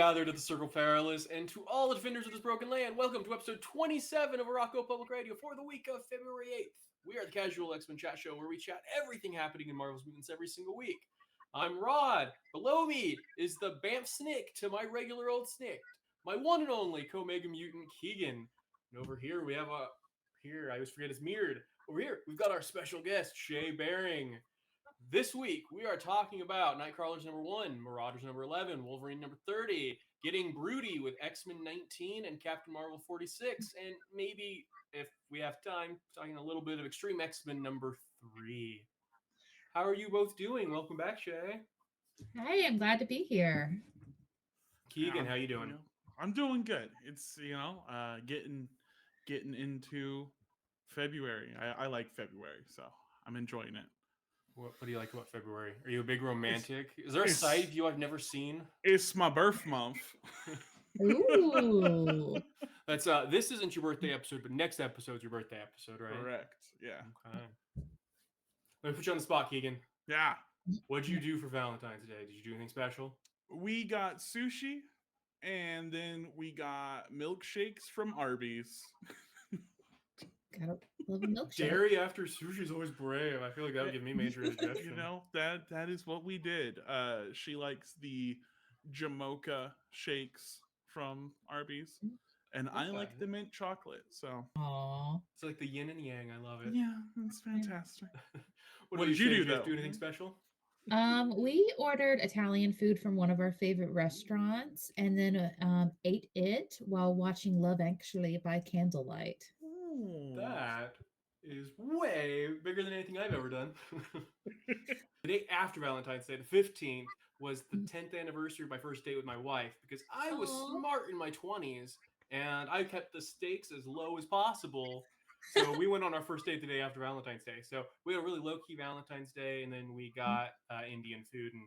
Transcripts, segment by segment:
gathered at the Circle Perilous, and to all the defenders of this broken land, welcome to episode 27 of Arakko Public Radio for the week of February 8th. We are the casual X-Men chat show where we chat everything happening in Marvel's mutants every single week. I'm Rod. Below me is the Bamf Snick to my regular old Snick, my one and only Co-Mega Mutant Keegan. And over here we have I always forget it's mirrored. Over here we've got our special guest, SheaBearing. This week, we are talking about Nightcrawlers number 1, Marauders number 11, Wolverine number 30, getting broody with X-Men 19 and Captain Marvel 46, and maybe, if we have time, talking a little bit of Extreme X-Men number 3. How are you both doing? Welcome back, Shay. Hi, I'm glad to be here. Keegan, how you doing? I'm doing good. It's, getting into February. I like February, so I'm enjoying it. What do you like about February? Are you a big romantic? Is there a side of you I've never seen? It's my birth month. Ooh. That's this isn't your birthday episode, but next episode's your birthday episode, right? Correct. Yeah. Okay. Let me put you on the spot, Keegan. Yeah. What'd you do for Valentine's Day? Did you do anything special? We got sushi, and then we got milkshakes from Arby's. Gotta love a milkshake. Gerry after sushi is always brave. I feel like that would give me major indigestion. That is what we did. She likes the Jamocha shakes from Arby's, and I like the mint chocolate. So, Aww. It's like the yin and yang. I love it. Yeah, it's fantastic. What did you do? Did you do anything special? We ordered Italian food from one of our favorite restaurants, and then ate it while watching Love Actually by candlelight. That is way bigger than anything I've ever done. The day after Valentine's Day, the 15th, was the 10th anniversary of my first date with my wife, because I was smart in my 20s and I kept the stakes as low as possible. So we went on our first date the day after Valentine's Day. So we had a really low-key Valentine's Day, and then we got Indian food and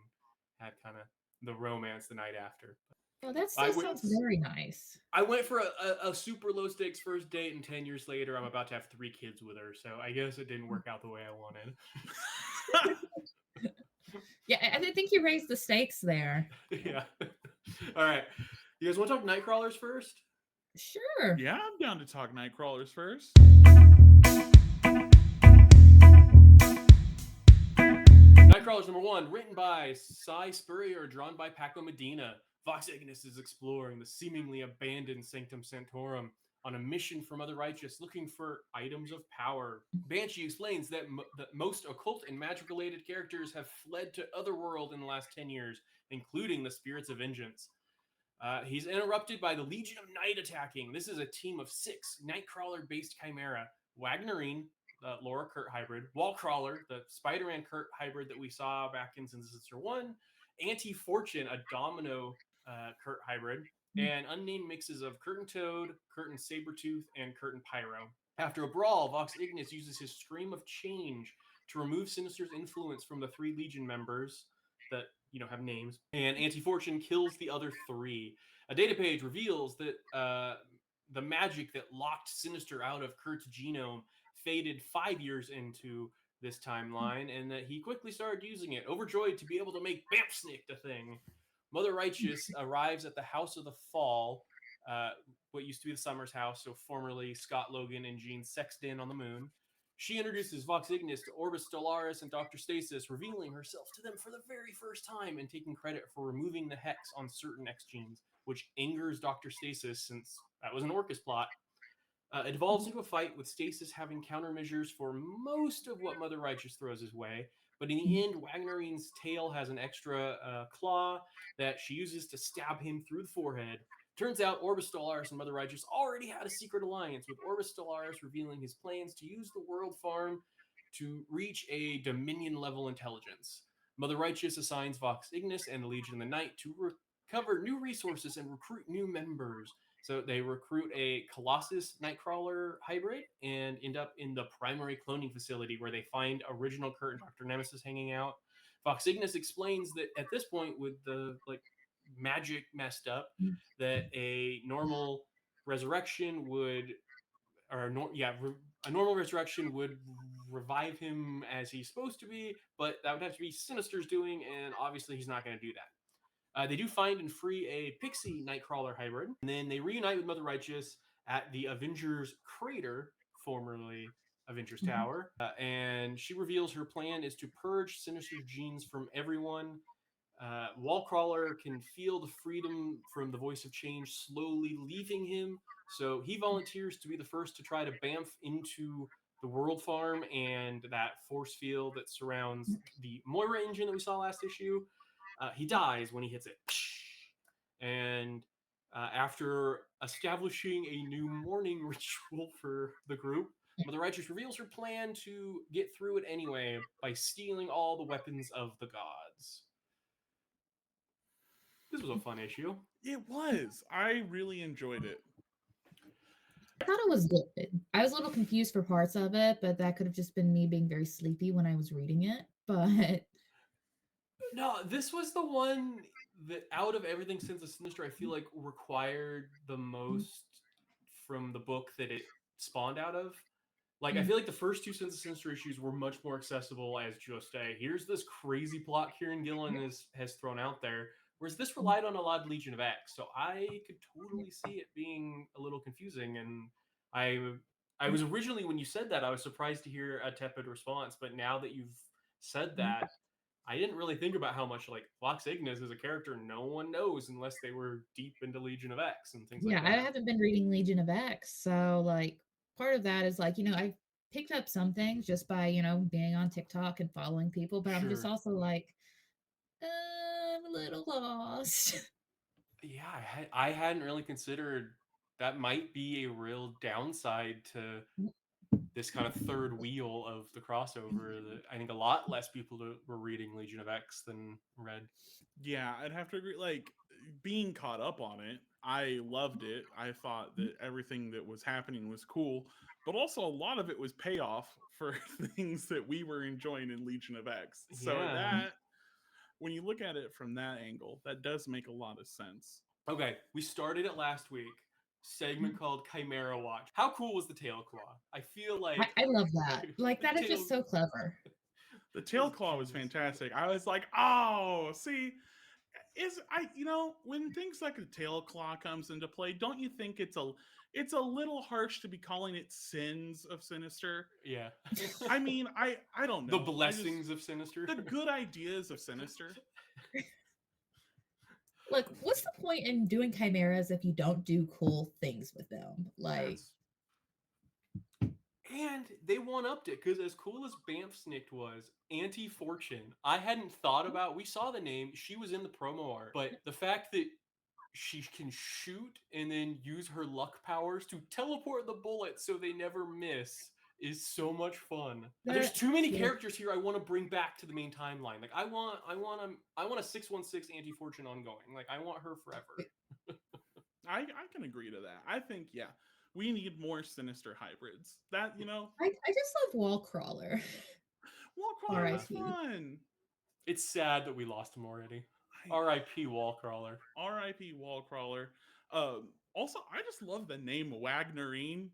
had kind of the romance the night after. Oh, that sounds very nice. I went for a super low stakes first date, and 10 years later, I'm about to have 3 kids with her. So I guess it didn't work out the way I wanted. Yeah, I think you raised the stakes there. Yeah. All right. You guys want to talk Nightcrawlers first? Sure. Yeah, I'm down to talk Nightcrawlers first. Nightcrawlers number 1, written by Spurrier, drawn by Paco Medina. Vox Ignis is exploring the seemingly abandoned Sanctum Sanctorum on a mission for Mother Righteous, looking for items of power. Banshee explains that most occult and magic-related characters have fled to Otherworld in the last 10 years, including the Spirits of Vengeance. He's interrupted by the Legion of Night attacking. This is a team of 6 Nightcrawler-based Chimera. Wagnerine, the Laura Kurt hybrid. Wallcrawler, the Spider-Man Kurt hybrid that we saw back in Sinister 1. Anti-Fortune, a Domino Kurt hybrid. And unnamed mixes of Curtain Toad, Curtain Sabretooth, and Curtain Pyro. After a brawl, Vox Ignis uses his Stream of Change to remove Sinister's influence from the 3 Legion members that have names, and Anti-Fortune kills the other 3. A data page reveals that the magic that locked Sinister out of Kurt's genome faded 5 years into this timeline, and that he quickly started using it, overjoyed to be able to make Bamf Snick the thing. Mother Righteous arrives at the House of the Fall, what used to be the Summers house, so formerly Scott Logan and Jean Sexton on the moon. She introduces Vox Ignis to Orbis Stellaris and Dr. Stasis, revealing herself to them for the very first time and taking credit for removing the hex on certain X genes, which angers Dr. Stasis since that was an Orcus plot. It evolves into a fight with Stasis having countermeasures for most of what Mother Righteous throws his way, but in the end, Wagnerine's tail has an extra claw that she uses to stab him through the forehead. Turns out Orbis Stellaris and Mother Righteous already had a secret alliance, with Orbis Stellaris revealing his plans to use the World Farm to reach a Dominion-level intelligence. Mother Righteous assigns Vox Ignis and the Legion of the Night to recover new resources and recruit new members. So they recruit a Colossus Nightcrawler hybrid and end up in the primary cloning facility where they find original Kurt and Dr. Nemesis hanging out. Vox Ignis explains that at this point, with the magic messed up, that a normal resurrection would, a normal resurrection would revive him as he's supposed to be, but that would have to be Sinister's doing, and obviously he's not going to do that. They do find and free a pixie Nightcrawler hybrid, and then they reunite with Mother Righteous at the Avengers Crater, formerly Avengers Mhm. Tower, and she reveals her plan is to purge Sinister's genes from everyone. Wallcrawler can feel the freedom from the voice of change slowly leaving him, so he volunteers to be the first to try to bamf into the World Farm and that force field that surrounds the Moira engine that we saw last issue. He dies when he hits it. And after establishing a new mourning ritual for the group, Mother Righteous reveals her plan to get through it anyway by stealing all the weapons of the gods. This was a fun issue. It was. I really enjoyed it. I thought it was good. I was a little confused for parts of it, but that could have just been me being very sleepy when I was reading it. But No, this was the one that out of everything since the Sinister, I feel like required the most from the book that it spawned out of. Like, I feel like the first two Sins of Sinister issues were much more accessible as just a here's this crazy plot Kieran Gillen has thrown out there, whereas this relied on a lot of Legion of X. So I could totally see it being a little confusing. And I was originally, when you said that, I was surprised to hear a tepid response. But now that you've said that, I didn't really think about how much like Vox Ignis is a character no one knows unless they were deep into Legion of X and things yeah, like I that. haven't been reading Legion of X. So, like, part of that is like, I picked up some things just by, being on TikTok and following people, but I'm just Sure. also like, I'm a little lost. Yeah, I hadn't really considered that might be a real downside to this kind of third wheel of the crossover. That I think a lot less people were reading Legion of X than read. Yeah, I'd have to agree. Like, being caught up on it, I loved it. I thought that everything that was happening was cool, but also a lot of it was payoff for things that we were enjoying in Legion of X. So Yeah. that, when you look at it from that angle, that does make a lot of sense. Okay, we started it last week. Segment called Chimera Watch. How cool was the tail claw? I feel like I love that. Like, the that is tail just so clever. The tail claw was genius. fantastic. I was like, oh, see, when things like a tail claw comes into play, don't you think it's a little harsh to be calling it sins of Sinister? Yeah. I mean, I don't know. The blessings of Sinister. The good ideas of Sinister. Like, what's the point in doing chimeras if you don't do cool things with them? Like, And they one-upped it because as cool as Bamfsnicked was, Auntie Fortune, I hadn't thought about. We saw the name. She was in the promo art. But the fact that she can shoot and then use her luck powers to teleport the bullets so they never miss is so much fun. There's too many characters here I want to bring back to the main timeline. Like I want a 616 Auntie Fortune ongoing. Like I want her forever. I can agree to that. I think, yeah, we need more Sinister hybrids. That, I just love Wallcrawler. Wallcrawler was R.I.P. fun. It's sad that we lost him already. R.I.P. Wallcrawler. R.I.P. Wallcrawler. Also, I just love the name Wagnerine.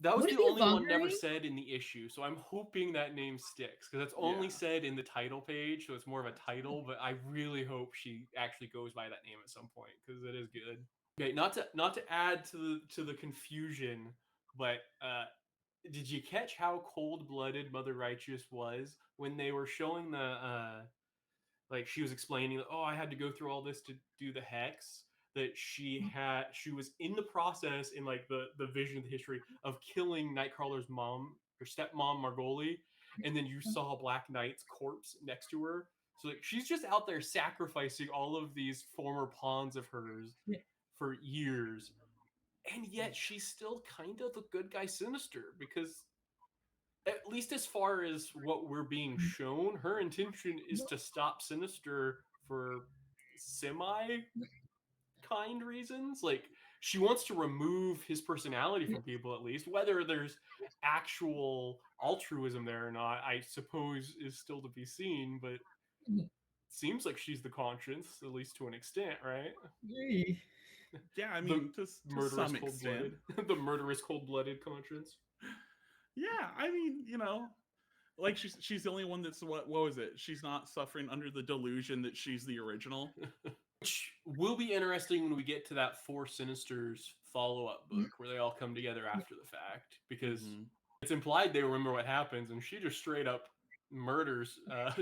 That was Would it the be only one Wolverine? never said in the issue, so I'm hoping that name sticks because it's only said in the title page, so it's more of a title. But I really hope she actually goes by that name at some point because it is good. Okay, not to add to the confusion, but did you catch how cold-blooded Mother Righteous was when they were showing the like she was explaining, oh, I had to go through all this to do the hex, that she was in the process in like the vision of the history of killing Nightcrawler's mom, her stepmom Margoli, and then you saw Black Knight's corpse next to her. So like she's just out there sacrificing all of these former pawns of hers for years. And yet she's still kind of the good guy Sinister because at least as far as what we're being shown, her intention is to stop Sinister for semi kind reasons. Like she wants to remove his personality from people at least. Whether there's actual altruism there or not, I suppose is still to be seen, but seems like she's the conscience, at least to an extent, right? Yeah, I mean, to some extent. The murderous cold-blooded conscience. Yeah, I mean, Like she's the only one that's what was it? She's not suffering under the delusion that she's the original. Which will be interesting when we get to that Four Sinisters follow-up book where they all come together after the fact, because it's implied they remember what happens, and she just straight up murders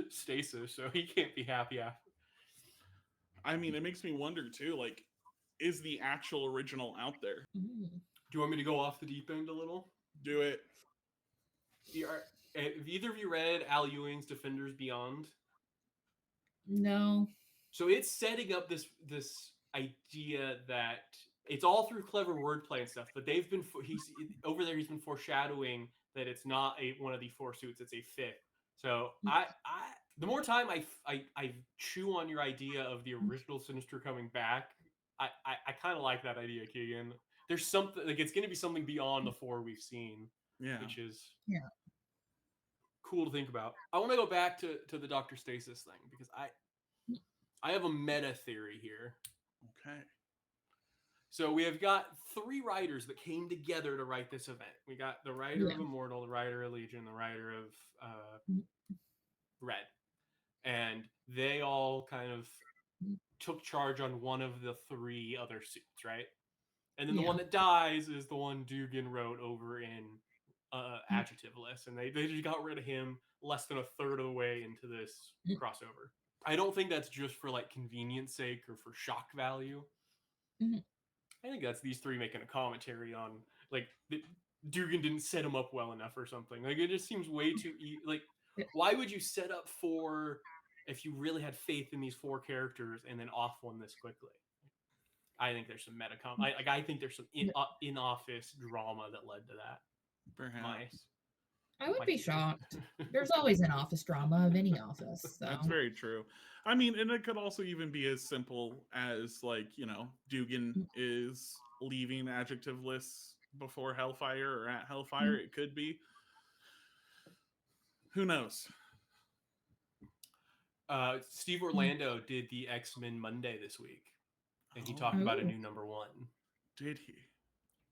Stasis, so he can't be happy after. I mean, it makes me wonder too, like, is the actual original out there? Do you want me to go off the deep end a little? Do it. Have either of you read Al Ewing's Defenders Beyond? No. So it's setting up this idea that it's all through clever wordplay and stuff, but he's been foreshadowing that it's not one of the four suits, it's a fifth. So the more time I chew on your idea of the original Sinister coming back, I kind of like that idea, Keegan. There's something like it's going to be something beyond the four we've seen, which is cool to think about. I want to go back to the Dr. Stasis thing because I have a meta theory here. Okay. So we have got three writers that came together to write this event. We got the writer of Immortal, the writer of Legion, the writer of Red. And they all kind of took charge on one of the three other suits, right? And then the one that dies is the one Duggan wrote over in Adjectiveless. And they just got rid of him less than a third of the way into this crossover. I don't think that's just for like convenience sake or for shock value. I think that's these three making a commentary on like Duggan didn't set him up well enough or something. Like it just seems way too like why would you set up four if you really had faith in these four characters and then off one this quickly? I think there's some I think there's some in-office drama that led to that. Perhaps. I would be shocked. There's always an office drama of any office. So. That's very true. I mean, and it could also even be as simple as like, you know, Duggan is leaving Adjectiveless before Hellfire or at Hellfire. It could be. Who knows? Steve Orlando did the X-Men Monday this week. And he talked about a new number one. Did he?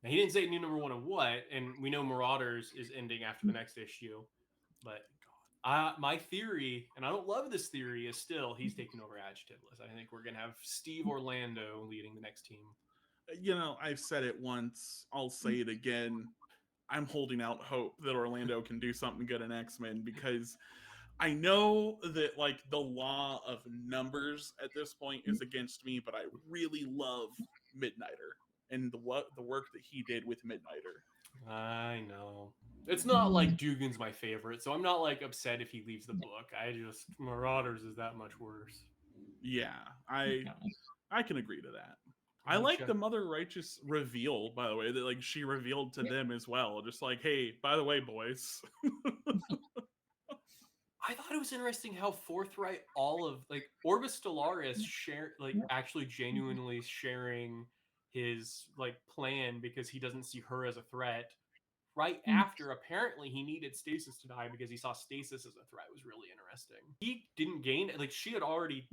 Now, he didn't say new number one of what, and we know Marauders is ending after the next issue. But my theory, and I don't love this theory, is still he's taking over Adjectiveless. I think we're going to have Steve Orlando leading the next team. You know, I've said it once. I'll say it again. I'm holding out hope that Orlando can do something good in X-Men because I know that like the law of numbers at this point is against me, but I really love Midnighter and the work that he did with Midnighter. I know. It's not like Duggan's my favorite, so I'm not like upset if he leaves the book. Marauders is that much worse. Yeah, I can agree to that. I like the Mother Righteous reveal, by the way, that like she revealed to them as well. Just like, hey, by the way, boys. I thought it was interesting how forthright all of like Orbis Stellaris actually genuinely sharing his like plan because he doesn't see her as a threat. Right after apparently he needed Stasis to die because he saw Stasis as a threat was really interesting. He didn't gain like she had already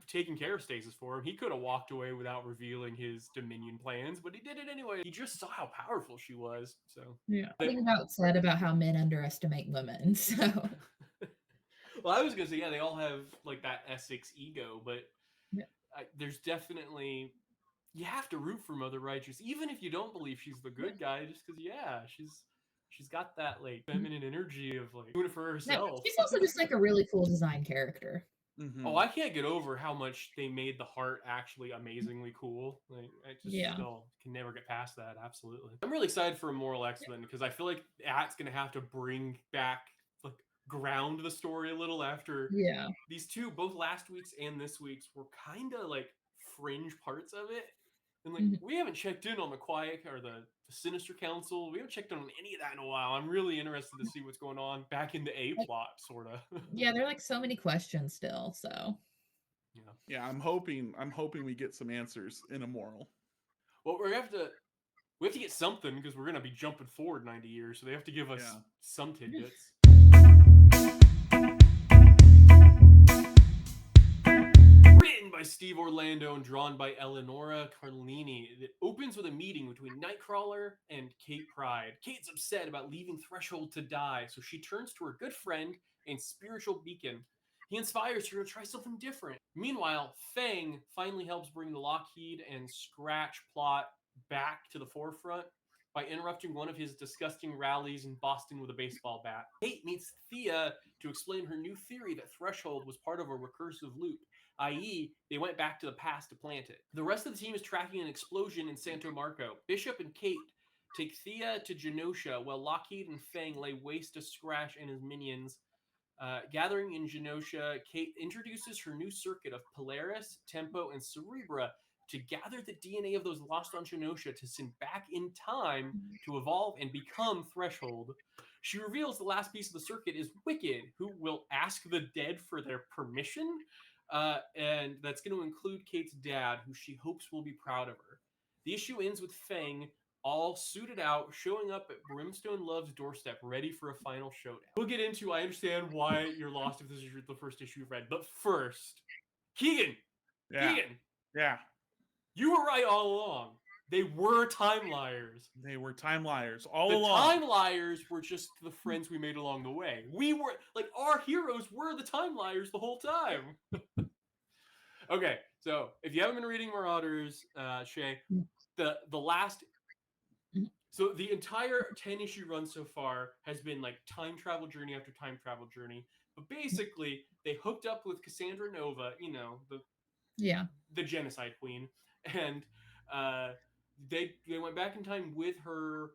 taken care of Stasis for him. He could have walked away without revealing his Dominion plans, but he did it anyway. He just saw how powerful she was. So I think about said about how men underestimate women. So well, I was gonna say they all have like that Essex ego, but there's definitely you have to root for Mother Righteous, even if you don't believe she's the good guy, just because she's got that like feminine energy of like doing it for herself. No, she's also just like a really cool design character. Oh, I can't get over how much they made the heart actually amazingly cool. Like I just still can never get past that. Absolutely. I'm really excited for Immortal X-Men because I feel like that's gonna have to bring back like ground the story a little after these two, both last week's and this week's, were kind of like fringe parts of it. And like we haven't checked in on the Quiet or the Sinister Council. We haven't checked in on any of that in a while. I'm really interested to see what's going on back in the A plot, sort of. Yeah, there are like so many questions still. So yeah, I'm hoping we get some answers in Immortal. Well, we have to get something because we're gonna be jumping forward 90 years, so they have to give us some tidbits. Written by Steve Orlando and drawn by Eleonora Carlini. It opens with a meeting between Nightcrawler and Kate Pride. Kate's upset about leaving Threshold to die, so she turns to her good friend and spiritual beacon. He inspires her to try something different. Meanwhile, Fang finally helps bring the Lockheed and Scratch plot back to the forefront by interrupting one of his disgusting rallies in Boston with a baseball bat. Kate meets Thea to explain her new theory that Threshold was part of a recursive loop, i.e., they went back to the past to plant it. The rest of the team is tracking an explosion in Santo Marco. Bishop and Kate take Thea to Genosha, while Lockheed and Fang lay waste to Scratch and his minions. Gathering in Genosha, Kate introduces her new circuit of Polaris, Tempo, and Cerebra to gather the DNA of those lost on Genosha to send back in time to evolve and become Threshold. She reveals the last piece of the circuit is Wicked, who will ask the dead for their permission, and that's going to include Kate's dad, who she hopes will be proud of her. The issue ends with Fang, all suited out, showing up at Brimstone Love's doorstep, ready for a final showdown. We'll get into, I understand why you're lost if this is the first issue you've read, but first, Keegan! Yeah. Keegan! Yeah. You were right all along. They were time liars. They were time liars all The along. time liars were just the friends we made along the way. We were, like, our heroes were the time liars the whole time. Okay, so if you haven't been reading Marauders, Shay, the last... So the entire 10-issue run so far has been like time travel journey after time travel journey. But basically, they hooked up with Cassandra Nova, you know, the genocide queen, and they went back in time with her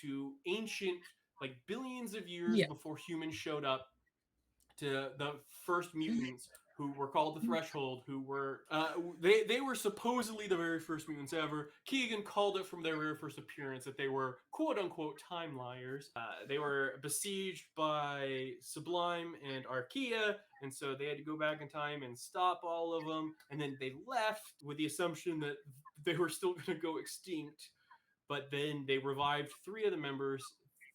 to ancient, like billions of years before humans showed up, to the first mutants who were called the Threshold, who were they were supposedly the very first mutants ever. Keegan called it from their very first appearance that they were quote unquote time liars. They were besieged by Sublime and Archaea, and so they had to go back in time and stop all of them. And then they left with the assumption that they were still going to go extinct. But then they revived 3 of the members: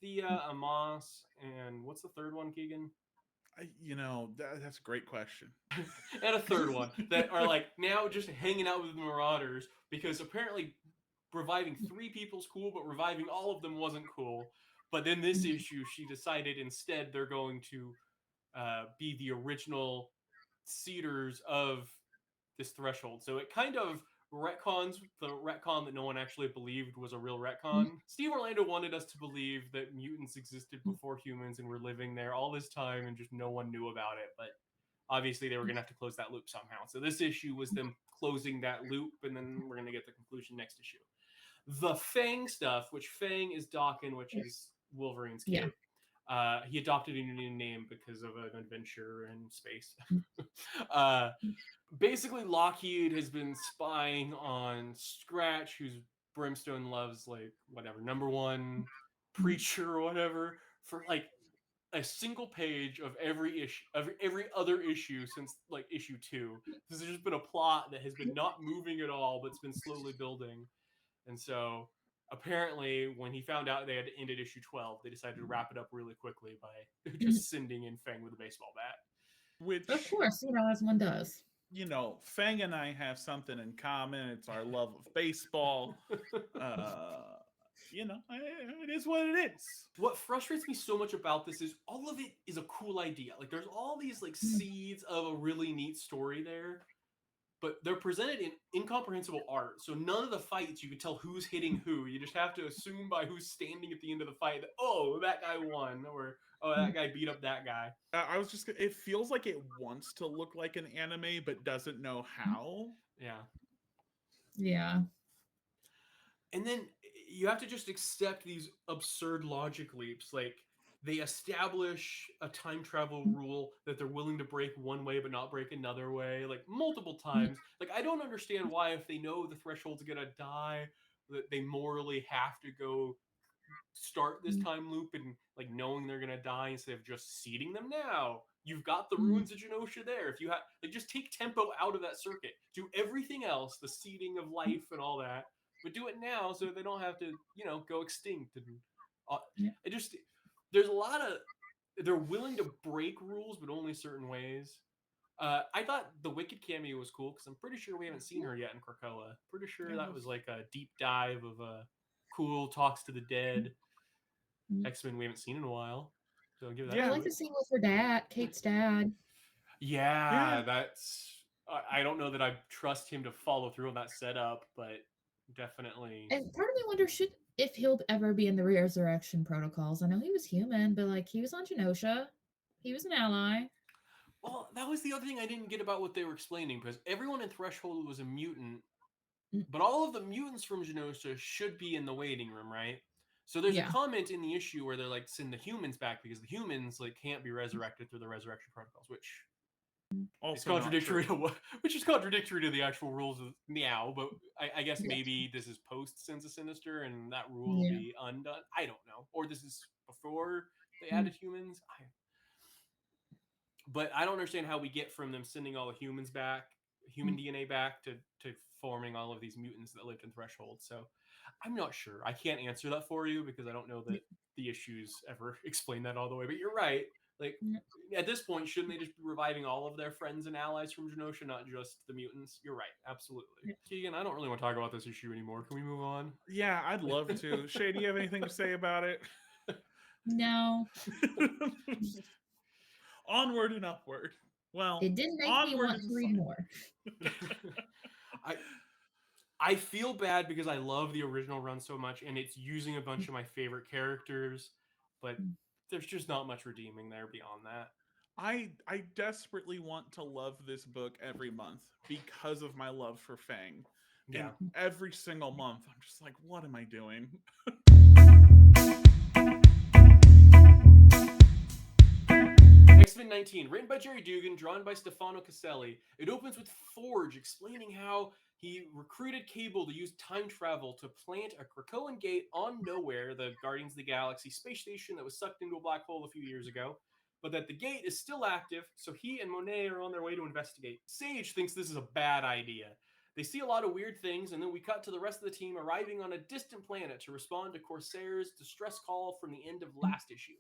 Thea, Amos, and what's the third one, Keegan? That's a great question. And a third one that are like now just hanging out with the Marauders, because apparently reviving 3 people's cool, but reviving all of them wasn't cool. But then this issue, she decided instead they're going to be the original seeders of this Threshold. So it kind of retcons the retcon that no one actually believed was a real retcon. Steve Orlando wanted us to believe that mutants existed before humans and were living there all this time and just no one knew about it. But obviously they were going to have to close that loop somehow. So this issue was them closing that loop, and then we're going to get the conclusion next issue. The Fang stuff, which Fang is Duggan, which is Wolverine's kid. He adopted a new name because of an adventure in space. Basically, Lockheed has been spying on Scratch, who's Brimstone Love's, like, whatever, #1 preacher or whatever, for like a single page of every issue, of every other issue since like issue 2. This has just been a plot that has been not moving at all, but it's been slowly building. And so apparently when he found out they had to end at issue 12, they decided to wrap it up really quickly by just sending in Fang with a baseball bat. Which, of course, as one does. Fang and I have something in common. It's our love of baseball. It is what it is. What frustrates me so much about this is all of it is a cool idea. Like, there's all these like seeds of a really neat story there, but they're presented in incomprehensible art. So none of the fights you can tell who's hitting who. You just have to assume by who's standing at the end of the fight that, oh, that guy won, or oh, that guy beat up that guy. It feels like it wants to look like an anime, but doesn't know how. Yeah. And then you have to just accept these absurd logic leaps. Like, they establish a time travel rule that they're willing to break one way but not break another way, like multiple times. Like, I don't understand why, if they know the Threshold's gonna die, that they morally have to go start this time loop and like knowing they're gonna die instead of just seeding them now. You've got the ruins of Genosha there. If you have, like, just take Tempo out of that circuit. Do everything else, the seeding of life and all that, but do it now so they don't have to, go extinct. And it just, there's a lot of, they're willing to break rules, but only certain ways. I thought the Wicked cameo was cool because I'm pretty sure we haven't seen her yet in Krakoa. Pretty sure that was like a deep dive of cool talks to the dead Mhm. X-Men we haven't seen in a while. So I'll give that I Yeah. to like it. the scene with her dad, Kate's dad. Yeah, Yeah. that's. I don't know that I trust him to follow through on that setup, but definitely. And part of me wonders if he'll ever be in the resurrection protocols. I know he was human, but like he was on Genosha. He was an ally. Well, that was the other thing I didn't get about what they were explaining because everyone in Threshold was a mutant, Mm, but all of the mutants from Genosha should be in the waiting room, right? So there's a yeah. comment in the issue where they're like send the humans back because the humans like can't be resurrected through the resurrection protocols, which is Also not contradictory true. to what, which is contradictory to the actual rules of Meow. But I guess Yeah. maybe this is post Sins of Sinister and that rule will Yeah. be undone. I don't know, or this is before they Mm, added humans. But I don't understand how we get from them sending all the humans back, human mm. DNA back to forming all of these mutants that lived in Threshold. So I'm not sure. I can't answer that for you because I don't know that the issues ever explain that all the way. But you're right. Like Yeah. at this point, shouldn't they just be reviving all of their friends and allies from Genosha, not just the mutants? You're right. Absolutely. Yeah. Keegan, I don't really want to talk about this issue anymore. Can we move on? Yeah, I'd love to. Shay, do you have anything to say about it? No, Onward and upward. Well, it didn't make me onward want and to read more. I I feel bad because I love the original run so much, and it's using a bunch of my favorite characters, but Mm. there's just not much redeeming there beyond that. I desperately want to love this book every month because of my love for Fang. Yeah. And every single month, I'm just like, what am I doing? X-Men 19, written by Gerry Duggan, drawn by Stefano Caselli. It opens with Forge explaining how he recruited Cable to use time travel to plant a Krakoan gate on Nowhere, the Guardians of the Galaxy space station that was sucked into a black hole a few years ago, but that the gate is still active, so he and Monet are on their way to investigate. Sage thinks this is a bad idea. They see a lot of weird things, and then we cut to the rest of the team arriving on a distant planet to respond to Corsair's distress call from the end of last issue.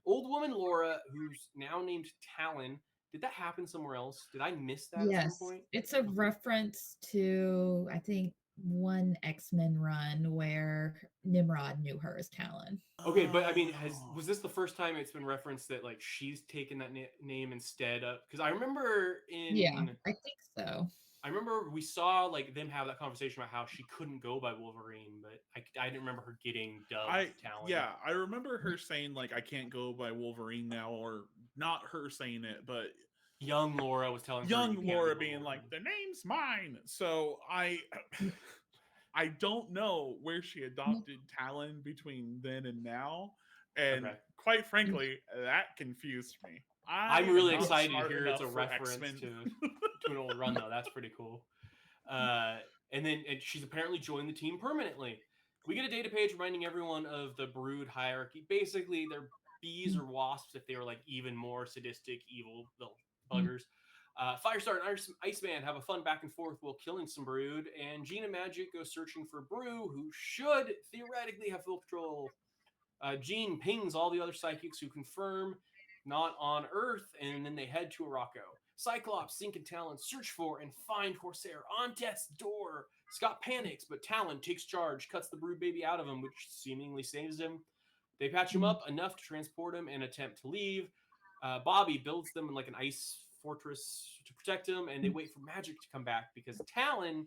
Old woman Laura, who's now named Talon. Did that happen somewhere else? Did I miss that at some Yes, point? it's a Okay. reference to I think one X-Men run where Nimrod knew her as Talon. Okay, but I mean, Oh. was this the first time it's been referenced that like she's taken that name instead of? Because I remember Yeah, I think so. I remember we saw like them have that conversation about how she couldn't go by Wolverine, but I didn't remember her getting dubbed Talon. I remember her saying like I can't go by Wolverine now, or not her saying it, but Young Laura was telling her you young can't Laura go by being like, Wolverine. the name's mine. So I don't know where she adopted Talon between then and now. And Okay. quite frankly, that confused me. I'm am really not excited to smart hear it's a enough for reference X-Men. to an old run though. That's pretty cool. And she's apparently joined the team permanently. We get a data page reminding everyone of the Brood hierarchy. Basically, they're bees or wasps if they were like even more sadistic, evil little buggers. Firestar and Iceman have a fun back and forth while killing some Brood, and Gina Magic goes searching for Brew, who should theoretically have full control. Jean pings all the other psychics who confirm not on Earth, and then they head to Arakko. Cyclops, Sync, and Talon search for and find Corsair on death's door. Scott panics, but Talon takes charge, cuts the Brood baby out of him, which seemingly saves him. They patch him up enough to transport him and attempt to leave. Bobby builds them like an ice fortress to protect him, and they wait for Magic to come back because Talon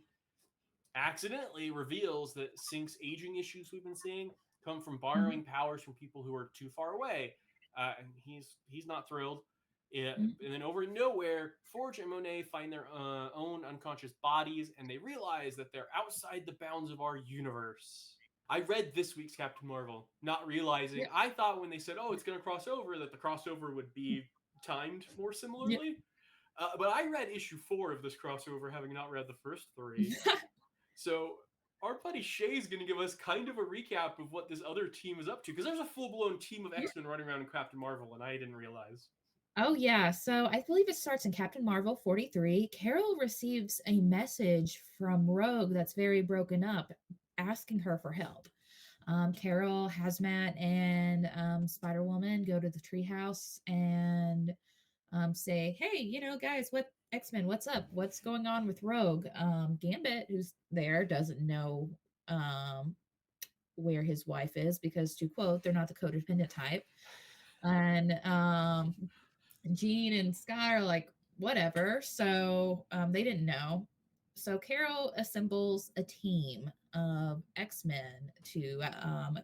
accidentally reveals that Sync's aging issues we've been seeing come from borrowing powers from people who are too far away. And he's not thrilled. And then over Nowhere, Forge and Monet find their own unconscious bodies, and they realize that they're outside the bounds of our universe. I read this week's Captain Marvel, not realizing. Yeah. I thought when they said, "Oh, it's going to cross over," that the crossover would be timed more similarly. But I read issue 4 of this crossover, having not read the first 3. So our buddy Shay's going to give us kind of a recap of what this other team is up to, because there's a full-blown team of X-Men running around in Captain Marvel, and I didn't realize. Oh, yeah. So I believe it starts in Captain Marvel 43. Carol receives a message from Rogue that's very broken up, asking her for help. Carol, Hazmat, and Spider-Woman go to the treehouse, and say, hey, guys, what X-Men, what's up? What's going on with Rogue? Gambit, who's there, doesn't know um, where his wife is because, to quote, they're not the codependent type. And Jean and Scott are like, whatever. So they didn't know. So Carol assembles a team of X-Men to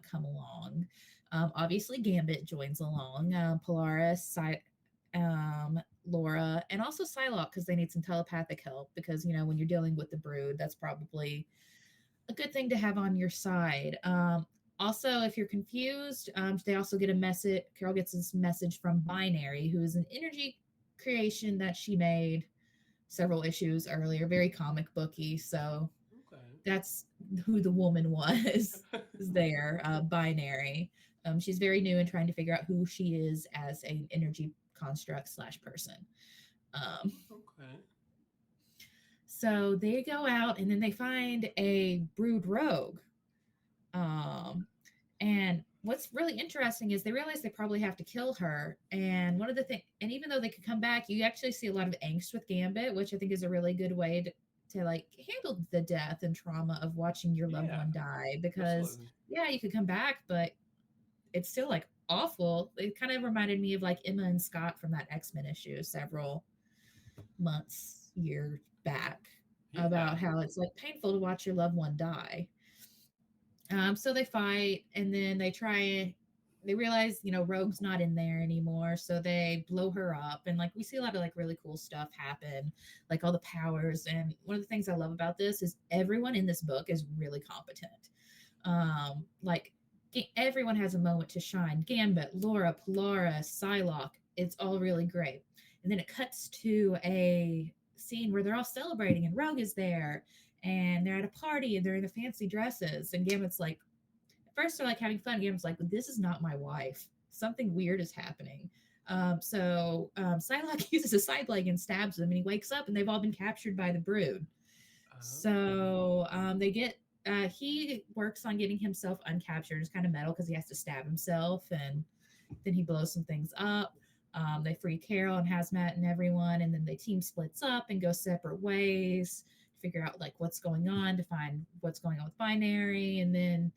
come along. Obviously, Gambit joins along. Polaris, Laura, and also Psylocke, because they need some telepathic help. Because when you're dealing with the Brood, that's probably a good thing to have on your side. Also, if you're confused, they also get a message. Carol gets this message from Binary, who is an energy creation that she made several issues earlier, very comic booky. So that's who the woman was there, Binary. She's very new and trying to figure out who she is as an energy construct / person. So they go out and then they find a Brood rogue. And what's really interesting is they realize they probably have to kill her. And one of the things, and even though they could come back, you actually see a lot of angst with Gambit, which I think is a really good way to like handle the death and trauma of watching your loved one die. Because you could come back, but it's still like awful. It kind of reminded me of like Emma and Scott from that X-Men issue several years back, about how it's like painful to watch your loved one die. So they fight, and then they realize, Rogue's not in there anymore. So they blow her up. And like, we see a lot of like really cool stuff happen, like all the powers. And one of the things I love about this is everyone in this book is really competent. Like everyone has a moment to shine. Gambit, Laura, Polaris, Psylocke. It's all really great. And then it cuts to a scene where they're all celebrating and Rogue is there. And they're at a party and they're in the fancy dresses. And Gambit's like, at first they're like having fun. Gambit's like, this is not my wife. Something weird is happening. So Psylocke uses a side leg and stabs him, and he wakes up and they've all been captured by the Brood. So he works on getting himself uncaptured. It's kind of metal because he has to stab himself, and then he blows some things up. They free Carol and Hazmat and everyone, and then the team splits up and goes separate ways. Figure out like what's going on, to find what's going on with Binary. And then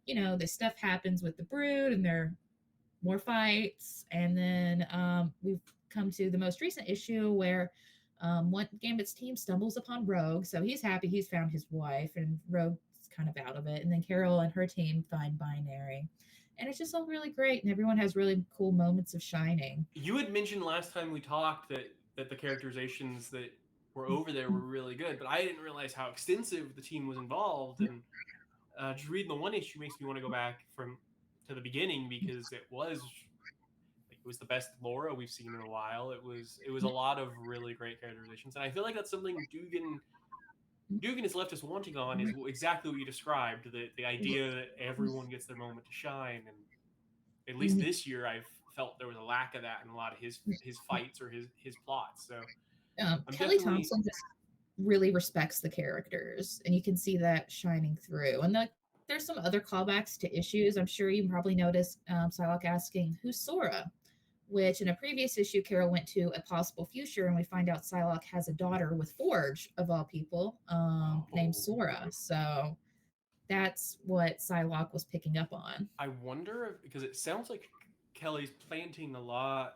the stuff happens with the Brood, and there are more fights. And then we've come to the most recent issue where one Gambit's team stumbles upon Rogue. So he's happy he's found his wife, and Rogue's kind of out of it. And then Carol and her team find Binary, and it's just all really great, and everyone has really cool moments of shining. You had mentioned last time we talked that the characterizations that were over there were really good, but I didn't realize how extensive the team was involved. And just reading the one issue makes me want to go back to the beginning, because it was the best Laura we've seen in a while. It was a lot of really great characterizations, and I feel like that's something Duggan has left us wanting on, is exactly what you described, the idea that everyone gets their moment to shine. And at least this year I've felt there was a lack of that in a lot of his fights or his plots. So Kelly Thompson just really respects the characters, and you can see that shining through. And there's some other callbacks to issues. I'm sure you probably noticed Psylocke asking, who's Sora? Which in a previous issue, Carol went to a possible future, and we find out Psylocke has a daughter with Forge, of all people, named Sora. So that's what Psylocke was picking up on. I wonder because it sounds like Kelly's planting a lot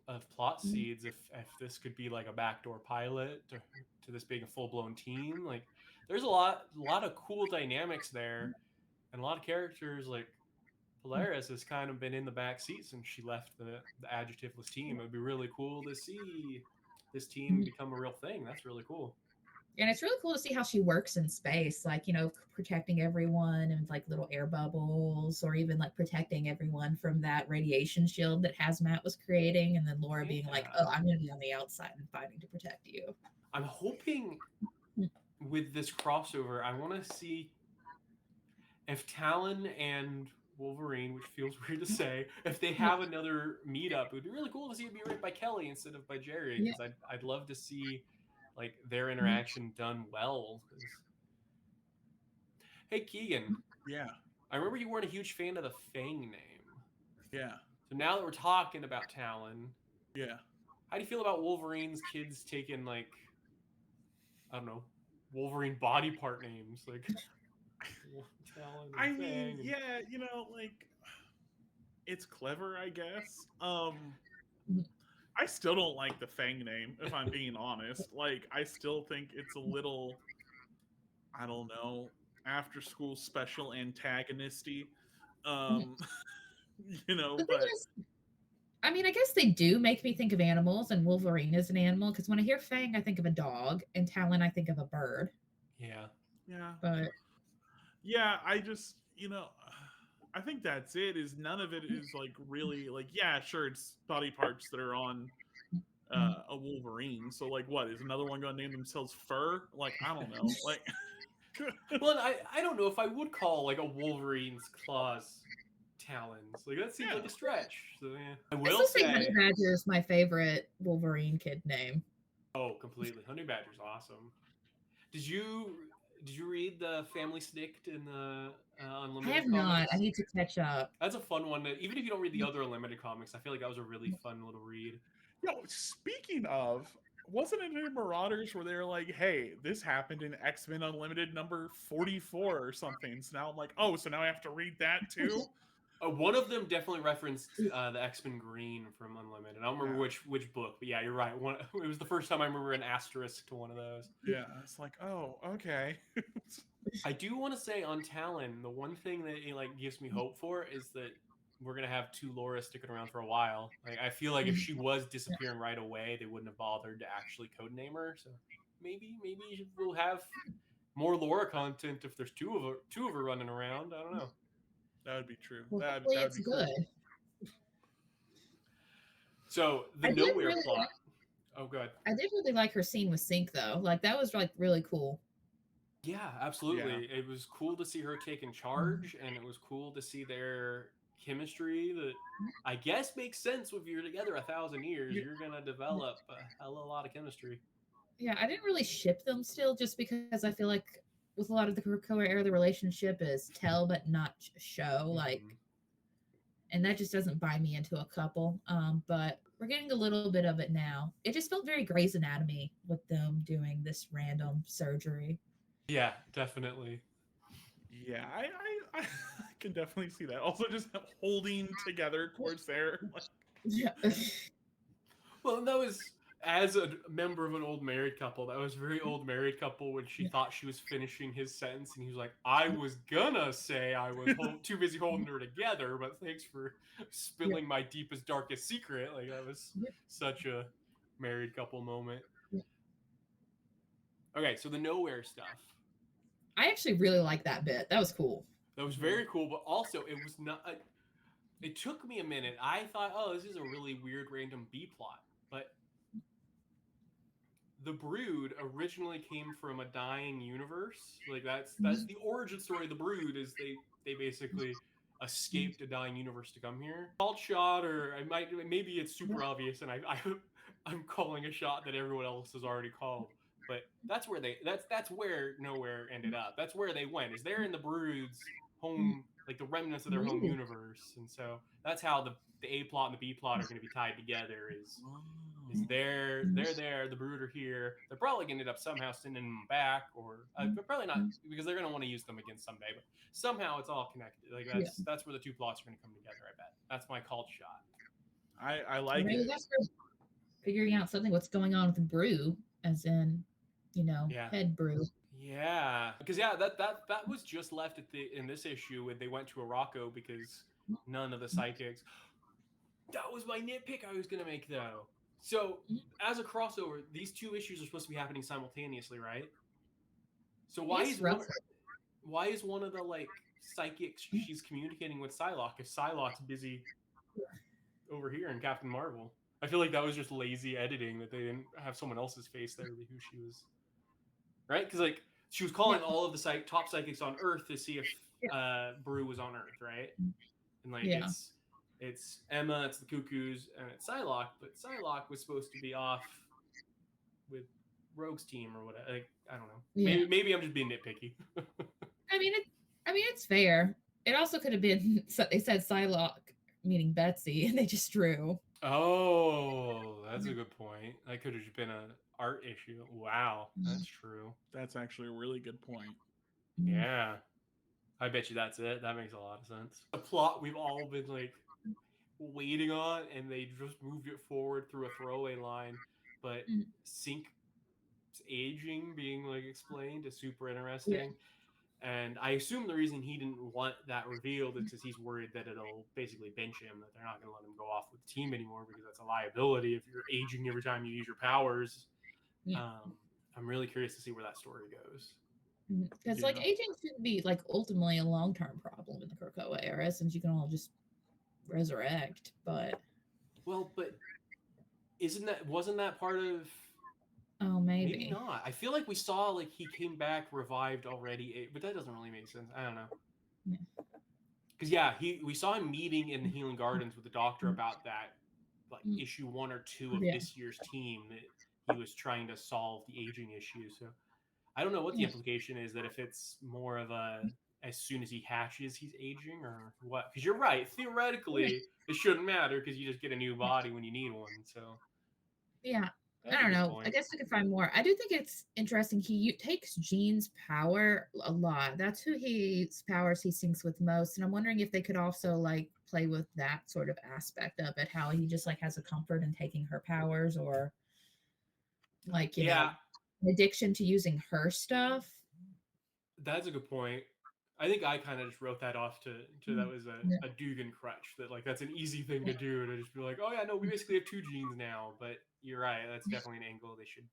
of plot seeds. If this could be like a backdoor pilot to this being a full blown team, like there's a lot of cool dynamics there, and a lot of characters. Like Polaris has kind of been in the back seat since she left the adjectiveless team. It would be really cool to see this team become a real thing. That's really cool. And it's really cool to see how she works in space, like, protecting everyone and like little air bubbles, or even like protecting everyone from that radiation shield that Hazmat was creating. And then Laura being like, oh, I'm going to be on the outside and fighting to protect you. I'm hoping with this crossover, I want to see if Talon and Wolverine, which feels weird to say, if they have another meetup, it would be really cool to see it be written by Kelly instead of by Gerry, because I'd love to see like their interaction done well. Hey Keegan, I remember you weren't a huge fan of the Fang name. Yeah. So now that we're talking about Talon, How do you feel about Wolverine's kids taking like, I don't know, Wolverine body part names like Talon and I Fang mean, and... yeah, like it's clever, I guess. I still don't like the Fang name, if I'm being honest. Like, I still think it's a little, I don't know, after school special antagonisty. Um, The thing but is, I mean, I guess they do make me think of animals, and Wolverine is an animal, because when I hear Fang, I think of a dog, and Talon, I think of a bird. Yeah. But yeah, I just, I think that's it. Is none of it is like really like, yeah, sure, it's body parts that are on a Wolverine. So like, what is another one going to name themselves Fur? Like, I don't know. Like, Well, I don't know if I would call like a Wolverine's claws talons. Like that seems like a stretch. So yeah. I I will still say Honey say, Badger is my favorite Wolverine kid name. oh, completely. Honey Badger's awesome. Did you read the Family Snicked in the I Unlimited have not. comics? I need to catch up. That's a fun one. Even if you don't read the other Unlimited comics, I feel like that was a really fun little read. speaking of, wasn't it in Marauders where they were like, hey, this happened in X-Men Unlimited number 44 or something? So now I'm like, oh, so now I have to read that too? One of them definitely referenced the X-Men Green from Unlimited. I don't remember which book, but yeah, you're right. It was the first time I remember an asterisk to one of those. Yeah, it's like, oh, okay. I do want to say on Talon, the one thing that it like gives me hope for is that we're gonna have two Laura sticking around for a while. Like I feel like if she was disappearing right away, they wouldn't have bothered to actually codename her. So maybe we'll have more Laura content if there's two of her running around. I don't know. That would be true. Well, that hopefully would it's be good. Cool. So the Nowhere plot. Oh, good. I did really like her scene with Sync though. Like that was like really cool. Yeah, absolutely. Yeah. It was cool to see her taking charge, and it was cool to see their chemistry that I guess makes sense if you're together 1,000 years. You're gonna develop a hell of a lot of chemistry. Yeah, I didn't really ship them still, just because I feel like with a lot of the Krakoa era, the relationship is tell but not show. Like, and that just doesn't buy me into a couple. But we're getting a little bit of it now. It just felt very Grey's Anatomy with them doing this random surgery. Yeah, definitely. Yeah, I can definitely see that. Also, just holding together Corsair. Like... Yeah. Well, that was, as a member of an old married couple, that was a very old married couple when she thought she was finishing his sentence, and he was like, I was gonna say I was too busy holding her together, but thanks for spilling my deepest, darkest secret. Like, that was such a married couple moment. Okay, so the Nowhere stuff. I actually really like that bit. That was cool. That was very cool, but also it was not... it took me a minute. I thought, oh, this is a really weird random B-plot, but the Brood originally came from a dying universe. Like, that's the origin story of the Brood, is they basically escaped a dying universe to come here. Called shot, or maybe it's super obvious, and I'm calling a shot that everyone else has already called. But that's where that's where Nowhere ended up. That's where they went. Is they're in the Brood's home, like the remnants of their home universe, and so that's how the A plot and the B plot are going to be tied together. Is they're there, the Brood are here. They're probably going to end up somehow sending them back, or but probably not, because they're going to want to use them again someday. But somehow it's all connected. Like that's where the two plots are going to come together. I bet that's my called shot. I like it. That's figuring out something. What's going on with the Brew, as in, head Brew. Yeah, because that was just left in this issue when they went to Arakko, because none of the psychics. That was my nitpick I was gonna make though. So as a crossover, these two issues are supposed to be happening simultaneously, right? So why is one of the like psychics she's communicating with Psylocke if Psylocke's busy over here in Captain Marvel? I feel like that was just lazy editing, that they didn't have someone else's face there to be who she was. Right? Because like she was calling all of the top psychics on Earth to see if Brew was on Earth, right? And like it's Emma, it's the Cuckoos, and it's Psylocke, but Psylocke was supposed to be off with Rogue's team or whatever. Like, I don't know. Yeah. Maybe I'm just being nitpicky. I mean, it's fair. It also could have been, they said Psylocke meaning Betsy, and they just drew. Oh, that's a good point. That could have just been an art issue. Wow, that's true. That's actually a really good point. Yeah. I bet you that's it. That makes a lot of sense. A plot we've all been like waiting on, and they just moved it forward through a throwaway line. But Sync's aging being like explained is super interesting. And I assume the reason he didn't want that revealed is because he's worried that it'll basically bench him, that they're not going to let him go off with the team anymore because that's a liability if you're aging every time you use your powers. I'm really curious to see where that story goes. Because like aging shouldn't be like ultimately a long-term problem in the Krakoa era, since you can all just resurrect. But wasn't that part of? Oh, maybe not. I feel like we saw like he came back revived already, but that doesn't really make sense. I don't know. Because we saw him meeting in the Healing Gardens with the doctor about that, like issue 1 or 2 of this year's team that he was trying to solve the aging issue. So I don't know what the implication is, that if it's more of a as soon as he hatches he's aging or what. Because you're right, theoretically it shouldn't matter because you just get a new body when you need one. So I don't know. I guess I could find more. I do think it's interesting. He takes Jean's power a lot. That's who his powers he syncs with most. And I'm wondering if they could also like play with that sort of aspect of it, how he just like has a comfort in taking her powers, or like, you know, addiction to using her stuff. That's a good point. I think I kind of just wrote that off to that was a Duggan crutch, that like that's an easy thing to do, to just be like, oh yeah, no, we basically have 2 genes now. But you're right, that's definitely an angle they should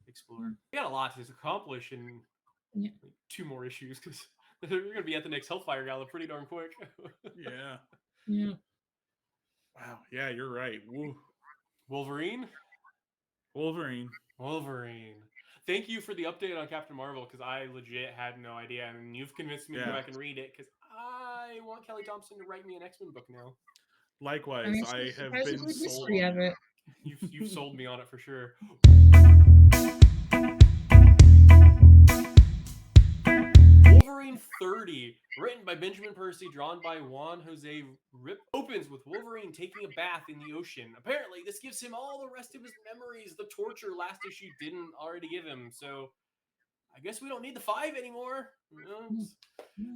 explore. We got a lot to accomplish in like 2 more issues, because we're gonna be at the next Hellfire Gala pretty darn quick. Yeah. Wow. Yeah, you're right. Woo. Wolverine. Thank you for the update on Captain Marvel, because I legit had no idea, and you've convinced me to go back and read it, because I want Kelly Thompson to write me an X-Men book now. Likewise, I have been sold on it. You've sold me on it for sure. Wolverine 30, written by Benjamin Percy, drawn by Juan Jose Rip, opens with Wolverine taking a bath in the ocean. Apparently, this gives him all the rest of his memories the torture last issue didn't already give him. So, I guess we don't need the 5 anymore.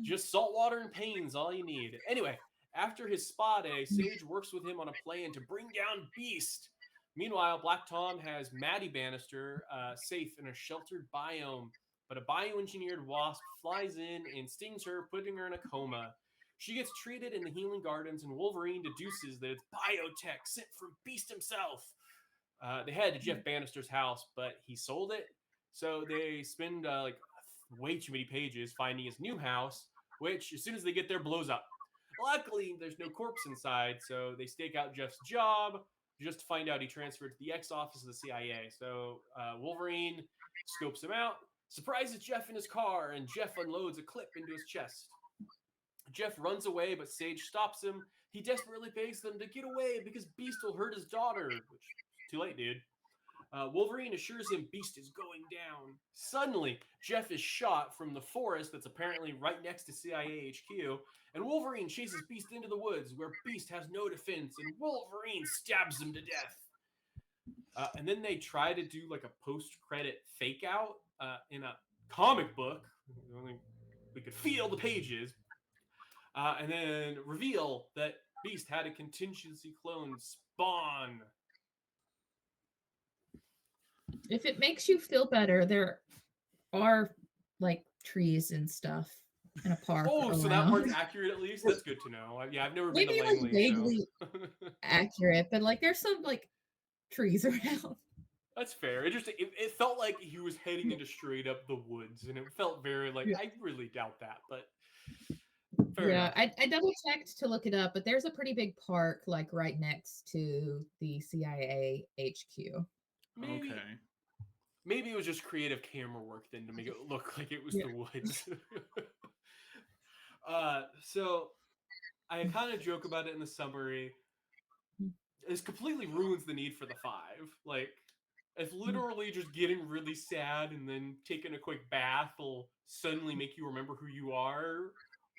Just salt water and pain's all you need. Anyway, after his spa day, Sage works with him on a plan to bring down Beast. Meanwhile, Black Tom has Maddie Bannister safe in a sheltered biome, but a bioengineered wasp flies in and stings her, putting her in a coma. She gets treated in the Healing Gardens, and Wolverine deduces that it's biotech sent from Beast himself. They head to Jeff Bannister's house, but he sold it, so they spend like way too many pages finding his new house, which, as soon as they get there, blows up. Luckily, there's no corpse inside, so they stake out Jeff's job, just to find out he transferred to the X office of the CIA. So Wolverine scopes him out, surprises Jeff in his car, and Jeff unloads a clip into his chest. Jeff runs away, but Sage stops him. He desperately begs them to get away because Beast will hurt his daughter, which is too late, dude. Wolverine assures him Beast is going down. Suddenly, Jeff is shot from the forest that's apparently right next to CIA HQ, and Wolverine chases Beast into the woods, where Beast has no defense, and Wolverine stabs him to death. And then they try to do like a post-credit fake-out in a comic book. We could feel the pages. And then reveal that Beast had a contingency clone spawn. If it makes you feel better, there are like trees and stuff in a park. Oh, so that part's accurate at least? That's good to know. Yeah, I've never been to Langley. Like vaguely accurate, but like there's some like trees around. That's fair. It felt like he was heading into straight up the woods, and it felt very like, I really doubt that, but fair enough. I double checked to look it up, but there's a pretty big park like right next to the CIA HQ. Maybe it was just creative camera work then to make it look like it was the woods. So I kind of joke about it in the summary. This completely ruins the need for the 5. Like, it's literally just getting really sad and then taking a quick bath will suddenly make you remember who you are.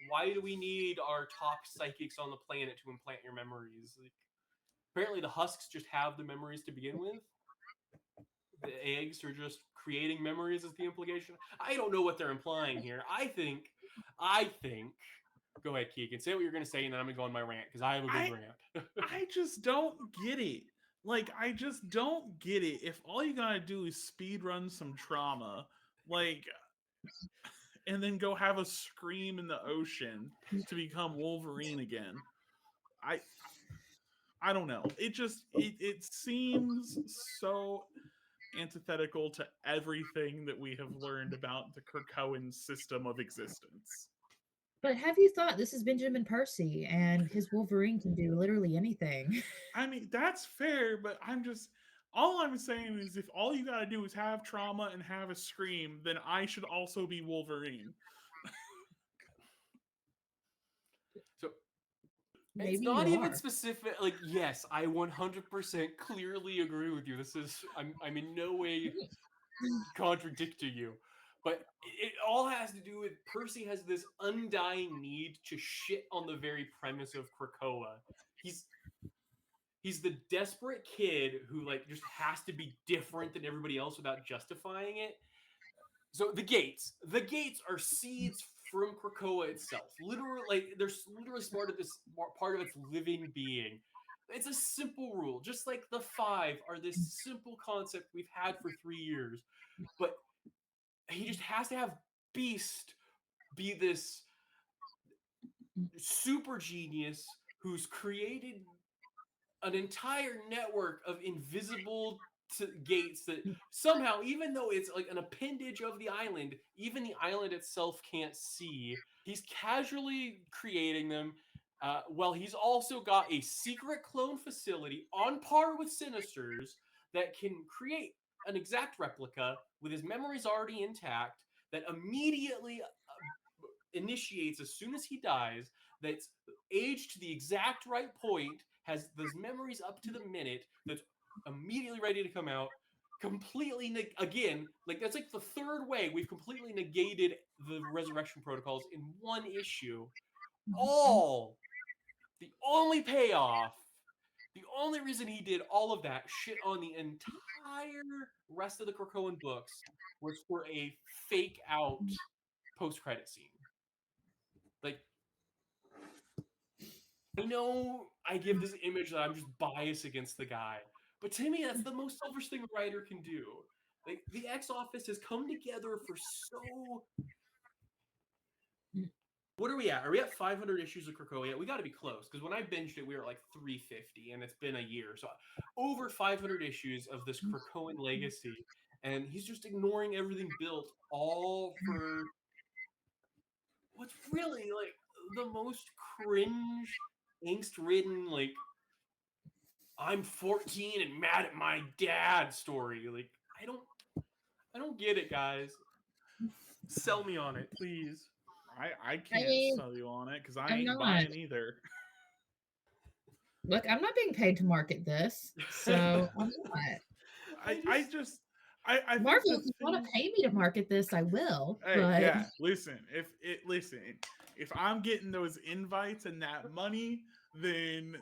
why do we need our top psychics on the planet to implant your memories? Like, apparently the husks just have the memories to begin with. The eggs are just creating memories is the implication. I don't know what they're implying here. I think go ahead, Keegan. Say what you're going to say, and then I'm going to go on my rant, because I have a big rant. I just don't get it. Like, I just don't get it. If all you gotta do is speed run some trauma, like, and then go have a scream in the ocean to become Wolverine again, I don't know. It seems so antithetical to everything that we have learned about the Krakoan system of existence. But have you thought this is Benjamin Percy, and his Wolverine can do literally anything? I mean, that's fair, but all I'm saying is if all you gotta do is have trauma and have a scream, then I should also be Wolverine. So Maybe it's not you even are. specific. Like, yes, I 100% clearly agree with you. I'm in no way contradicting you. But it all has to do with Percy has this undying need to shit on the very premise of Krakoa. He's the desperate kid who like just has to be different than everybody else without justifying it. So the gates are seeds from Krakoa itself. Literally, like they're literally part of its living being. It's a simple rule, just like the 5 are this simple concept we've had for 3 years, but he just has to have Beast be this super genius who's created an entire network of invisible gates that somehow, even though it's like an appendage of the island, even the island itself can't see. He's casually creating them. Well, he's also got a secret clone facility on par with Sinister's that can create an exact replica with his memories already intact that immediately initiates as soon as he dies, that's aged to the exact right point, has those memories up to the minute, that's immediately ready to come out, completely again, like that's like the 3rd way we've completely negated the resurrection protocols in one issue. The only payoff, the only reason he did all of that shit on the entire rest of the Krakoan books was for a fake out post-credit scene. Like, I know I give this image that I'm just biased against the guy, but to me, that's the most selfish thing a writer can do. Like, the X Office has come together for so... What are we at? Are we at 500 issues of Krakoa yet? We got to be close, because when I binged it, we were at like 350, and it's been a year. So over 500 issues of this Krakoan legacy, and he's just ignoring everything built, all for what's really like the most cringe, angst-ridden, like, I'm 14 and mad at my dad story. Like, I don't get it, guys. Sell me on it, please. I can't sell you on it because I ain't buying either. Look, I'm not being paid to market this, so I'm not. I Marvel, if you want to pay me to market this, I will. Hey, but... yeah, listen. If I'm getting those invites and that money, then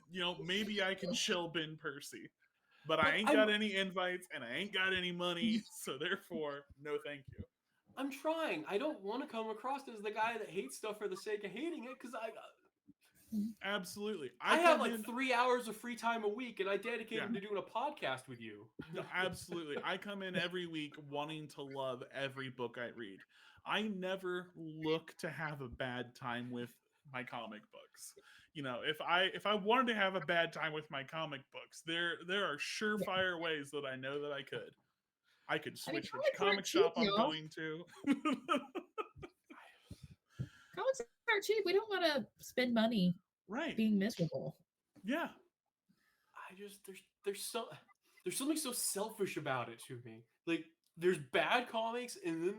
maybe I can shill Ben Percy. But I ain't got any invites and I ain't got any money, so therefore, no, thank you. I'm trying. I don't want to come across as the guy that hates stuff for the sake of hating it, because absolutely. I have like 3 hours of free time a week, and I dedicate them to doing a podcast with you. No, absolutely. I come in every week wanting to love every book I read. I never look to have a bad time with my comic books. If I wanted to have a bad time with my comic books, there are surefire ways that I know that I could. I could switch which comic shop I'm going to. Comics aren't cheap. We don't want to spend money being miserable. Yeah. There's something so selfish about it to me. Like, there's bad comics, and then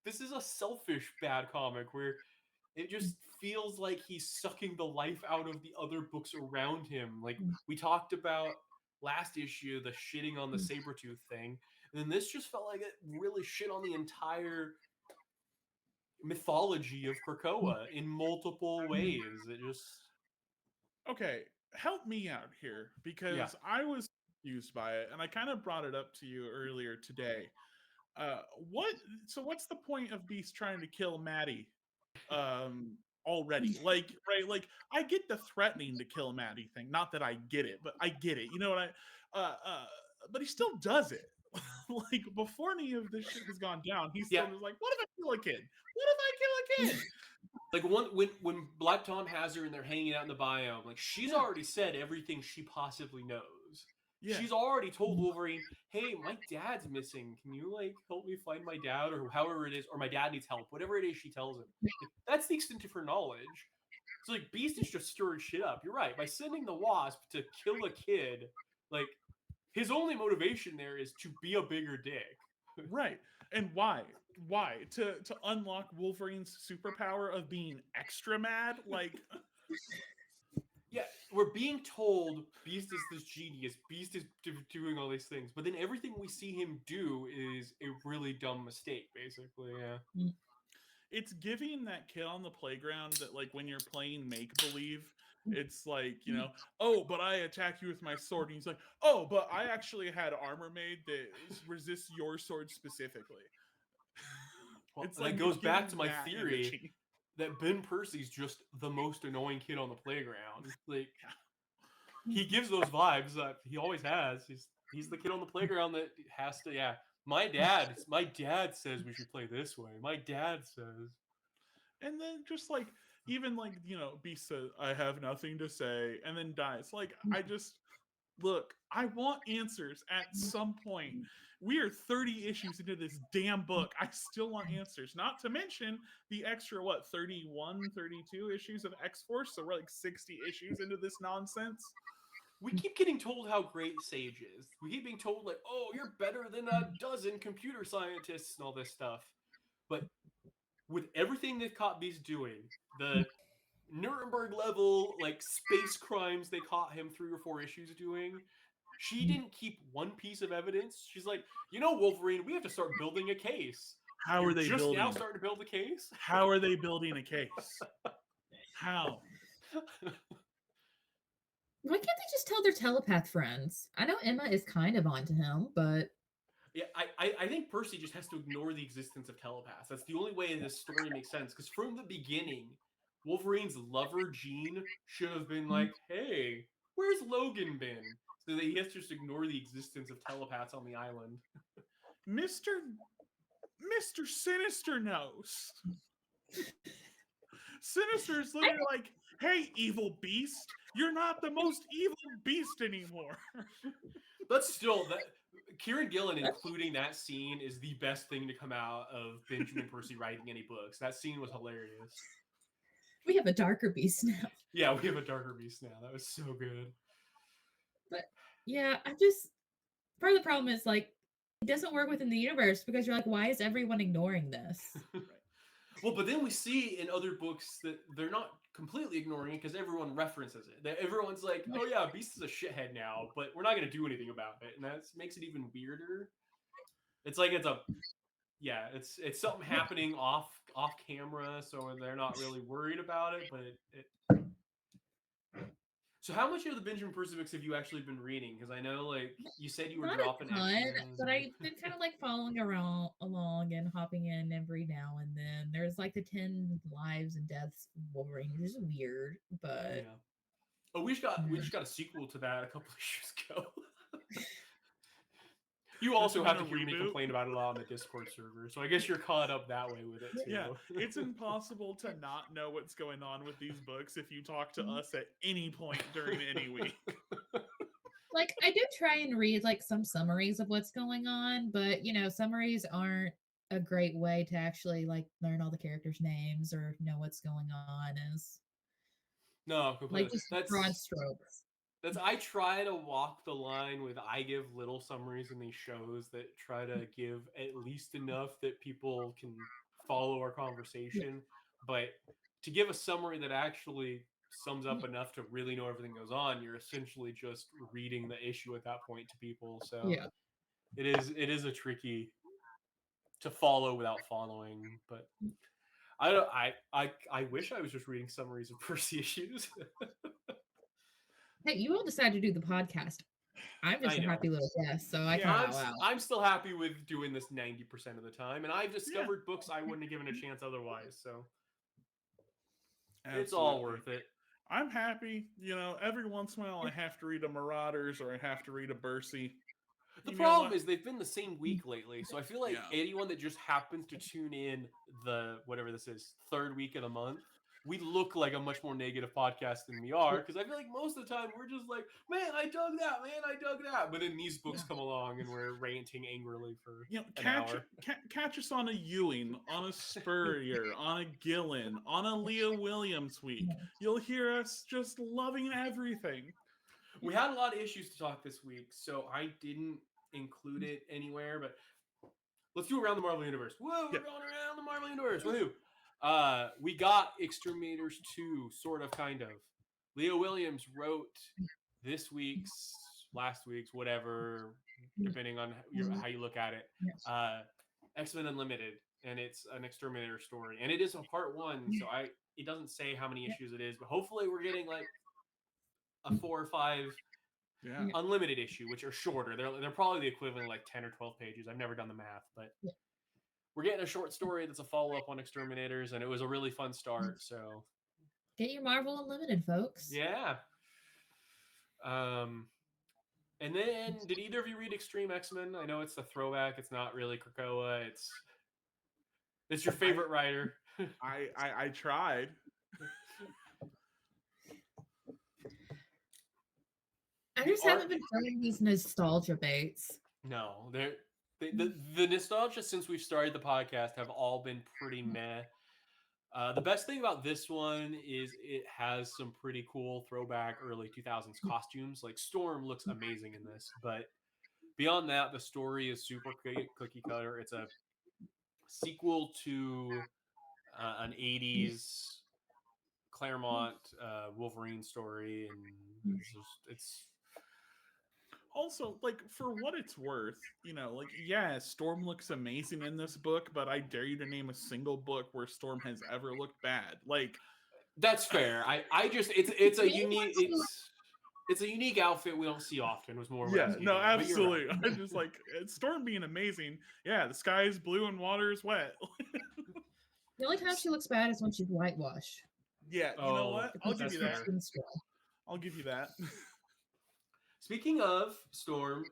this is a selfish bad comic where it just feels like he's sucking the life out of the other books around him. Like, we talked about last issue, the shitting on the Sabretooth thing. And then this just felt like it really shit on the entire mythology of Krakoa in multiple ways. It just Okay, help me out here because I was confused by it, and I kind of brought it up to you earlier today. Uh, what? So what's the point of Beast trying to kill Maddie? Already, like, right? Like, I get the threatening to kill Maddie thing. Not that I get it, but I get it. You know what but he still does it. Like, before any of this shit has gone down, he's still just like, what if I kill a kid? What if I kill a kid? Like when Black Tom has her and they're hanging out in the biome, like she's already said everything she possibly knows. Yeah. She's already told Wolverine, "Hey, my dad's missing. Can you like help me find my dad, or however it is, or my dad needs help, whatever it is." She tells him. Like, that's the extent of her knowledge. So like Beast is just stirring shit up. You're right. By sending the Wasp to kill a kid, like his only motivation there is to be a bigger dick. Right. And why? Why? To unlock Wolverine's superpower of being extra mad? Like yeah, we're being told Beast is this genius. Beast is doing all these things, but then everything we see him do is a really dumb mistake, basically. Yeah. It's giving that kid on the playground that, like, when you're playing make-believe, it's like, you know, oh, but I attack you with my sword. And he's like, oh, but I actually had armor made that resists your sword specifically. Well, it's like it goes back to my theory that Ben Percy's just the most annoying kid on the playground. Like, he gives those vibes that he always has. He's the kid on the playground that has to, My dad says we should play this way. My dad says. And then just like, even like, you know, Beast says, I have nothing to say, and then dies. Like, I want answers at some point. We are 30 issues into this damn book. I still want answers. Not to mention the extra, 31, 32 issues of X-Force? So we're like 60 issues into this nonsense. We keep getting told how great Sage is. We keep being told, like, oh, you're better than a dozen computer scientists and all this stuff. But with everything that caught Beast doing, the Nuremberg level, like, space crimes they caught him 3 or 4 issues doing, she didn't keep one piece of evidence. She's like, you know, Wolverine, we have to start building a case. How are they just now starting to build a case? How are they building a case? How? Why can't they just tell their telepath friends? I know Emma is kind of onto him, but yeah, I think Percy just has to ignore the existence of telepaths. That's the only way this story makes sense. Because from the beginning, Wolverine's lover Jean should have been like, "Hey, where's Logan been?" So that he has to just ignore the existence of telepaths on the island. Mr. Sinister knows. Sinister's literally like, hey, evil beast, you're not the most evil beast anymore. But still, Kieran Gillen including that scene is the best thing to come out of Benjamin Percy writing any books. That scene was hilarious. We have a darker beast now. Yeah, we have a darker beast now. That was so good. But yeah, part of the problem is like it doesn't work within the universe because you're like, why is everyone ignoring this? Right. Well, but then we see in other books that they're not completely ignoring it because everyone references it. That everyone's like, oh yeah, Beast is a shithead now, but we're not going to do anything about it, and that makes it even weirder. It's like it's something happening off camera, so they're not really worried about it. But So how much of the Benjamin Percy books have you actually been reading? Because I know, like, you said you were Not dropping a ton, extras. but I've been kind of like following along and hopping in every now and then. There's like the 10 lives and deaths of Wolverine, which is weird, but yeah. Oh, we just got a sequel to that a couple of issues ago. You also have to hear me complain about it a lot on the Discord server, so I guess you're caught up that way with it too. Yeah, it's impossible to not know what's going on with these books if you talk to us at any point during any week. Like, I do try and read like some summaries of what's going on, but you know, summaries aren't a great way to actually like learn all the characters' names or know what's going on. No, completely. Like just broad strokes. I try to walk the line with I give little summaries in these shows that try to give at least enough that people can follow our conversation. But to give a summary that actually sums up enough to really know everything goes on, you're essentially just reading the issue at that point to people. So it is a tricky to follow without following. But I don't. I wish I was just reading summaries of Percy issues. Hey, you all decided to do the podcast. I'm just I a know. happy little guest, so I Yeah, can bow out. I'm still happy with doing this 90% of the time, and I've discovered books I wouldn't have given a chance otherwise. So it's all worth it. I'm happy. You know, every once in a while I have to read a Marauders or I have to read a Percy. The problem is they've been the same week lately, so I feel like Yeah. anyone that just happens to tune in the whatever this is, third week of the month, we look like a much more negative podcast than we are, because I feel like most of the time we're just like, man, I dug that, but then these books come along and we're ranting angrily for an hour. Catch us on a Ewing, on a Spurrier, on a Gillen, on a Leah Williams week. You'll hear us just loving everything. We had a lot of issues to talk this week, so I didn't include it anywhere, but let's do Around the Marvel Universe. Whoa, we're going around the Marvel Universe. Woohoo! We got Exterminators 2, sort of, kind of. Leah Williams wrote this week's, last week's, whatever, depending on how you look at it, X-Men Unlimited, and it's an Exterminator story. And it is a part 1, so it doesn't say how many issues it is, but hopefully we're getting like a 4 or 5 unlimited issue, which are shorter. They're probably the equivalent of like 10 or 12 pages. I've never done the math, but we're getting a short story that's a follow-up on Exterminators, and it was a really fun start. So get your Marvel Unlimited, folks. Yeah. And then, did either of you read Extreme X-Men? I know it's the throwback. It's not really Krakoa. It's your favorite writer. I tried. I just haven't been playing these nostalgia baits. No, the nostalgia since we've started the podcast have all been pretty meh. The best thing about this one is it has some pretty cool throwback early 2000s costumes. Like Storm looks amazing in this, but beyond that, the story is super cookie cutter. It's a sequel to an 80s Claremont Wolverine story, and it's also, like, for what it's worth, you know, like, yeah, Storm looks amazing in this book, but I dare you to name a single book where Storm has ever looked bad. Like, that's fair. I just it's a unique outfit we don't see often. Was more no, absolutely. Right. I just like Storm being amazing. Yeah, the sky is blue and water is wet. The only time she looks bad is when she's whitewashed. Yeah, you know what? I'll give you that. I'll give you that. Speaking of Storm,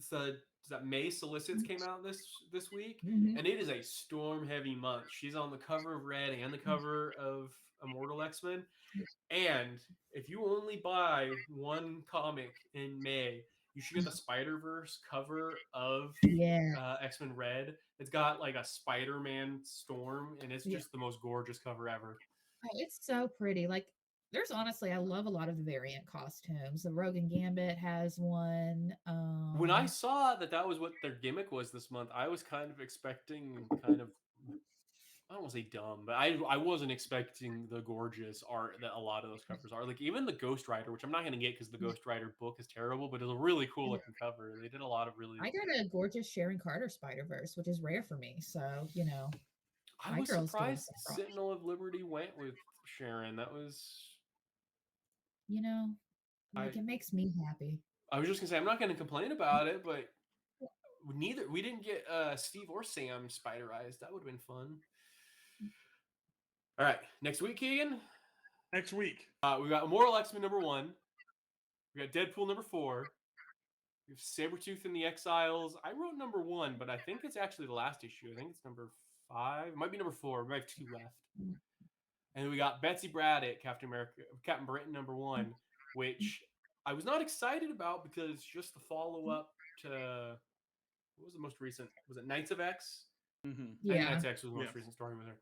that May Solicits came out this week, and it is a Storm-heavy month. She's on the cover of Red and the cover of Immortal X-Men, and if you only buy one comic in May, you should get the Spider-Verse cover of X-Men Red. It's got like a Spider-Man Storm, and it's just the most gorgeous cover ever. Oh, it's so pretty. Like, there's honestly, I love a lot of the variant costumes. The Rogue and Gambit has one. When I saw that was what their gimmick was this month, I was kind of expecting I don't want to say dumb, but I wasn't expecting the gorgeous art that a lot of those covers are. Like even the Ghost Rider, which I'm not going to get because the Ghost Rider book is terrible, but it's a really cool looking cover. They did a lot of really. I got a gorgeous Sharon Carter Spider-Verse, which is rare for me. So, you know. I was surprised Sentinel of Liberty went with Sharon. That was, you know, like it makes me happy. I was just gonna say I'm not gonna complain about it, but we didn't get Steve or Sam Spider-Eyes. That would have been fun. All right, next week, Keegan. Next week, we got Immortal X-Men #1. We got Deadpool #4. We have Sabretooth and the Exiles. I wrote #1, but I think it's actually the last issue. I think it's #5. It might be #4. We might have 2 left. And then we got Betsy Braddock, Captain Britain #1, which I was not excited about because it's just the follow-up to what was the most recent? Was it Knights of X? Mm-hmm. Yeah, Knights of X was the most recent story with her.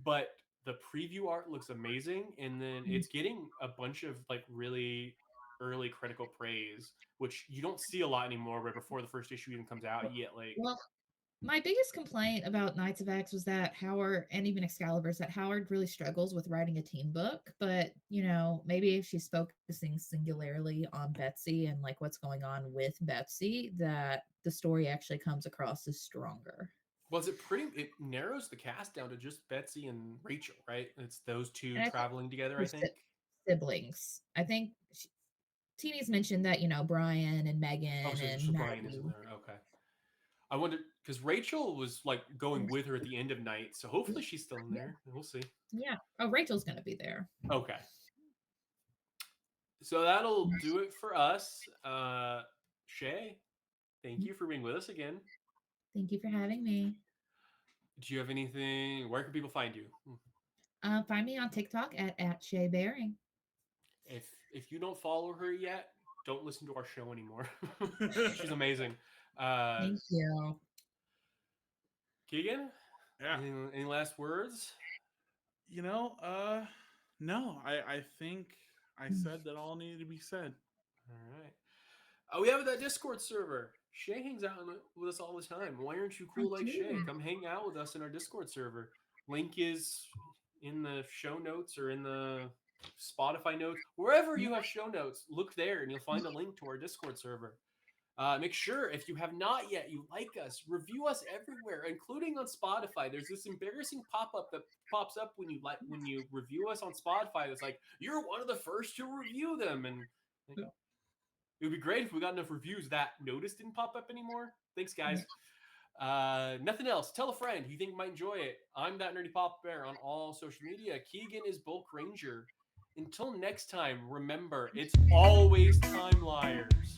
But the preview art looks amazing, and then it's getting a bunch of like really early critical praise, which you don't see a lot anymore. Right before the first issue even comes out, yet like. Well, my biggest complaint about Knights of X was that Howard, and even Excalibur, is that Howard really struggles with writing a team book. But, you know, maybe if she's focusing singularly on Betsy and like what's going on with Betsy, that the story actually comes across as stronger. Was it pretty? It narrows the cast down to just Betsy and Rachel, right? It's those two And I think traveling together, they're I think. siblings. I think Teeny's mentioned that, Brian and Oh, Megan so and Brian isn't Maggie. there. Okay. I wonder because Rachel was like going with her at the end of night, so hopefully she's still in there. We'll see. Yeah. Oh, Rachel's going to be there. Okay. So that'll do it for us. Shay, thank you for being with us again. Thank you for having me. Do you have anything? Where can people find you? Find me on TikTok at SheaBearing. If you don't follow her yet, don't listen to our show anymore. She's amazing. Thank you. Keegan? Yeah. Any last words? No. I think I said that all needed to be said. All right. We have that Discord server. Shay hangs out with us all the time. Why aren't you cool like Shay? Come hang out with us in our Discord server. Link is in the show notes or in the Spotify notes. Wherever you have show notes, look there and you'll find a link to our Discord server. Make sure if you have not yet, you like us, review us everywhere, including on Spotify. There's this embarrassing pop-up that pops up when you review us on Spotify. That's like, you're one of the first to review them. And it would be great if we got enough reviews that notice didn't pop up anymore. Thanks, guys. Nothing else. Tell a friend who you think might enjoy it. I'm that nerdy Pop Bear on all social media. Keegan is Bulk Ranger. Until next time, remember, it's always time liars.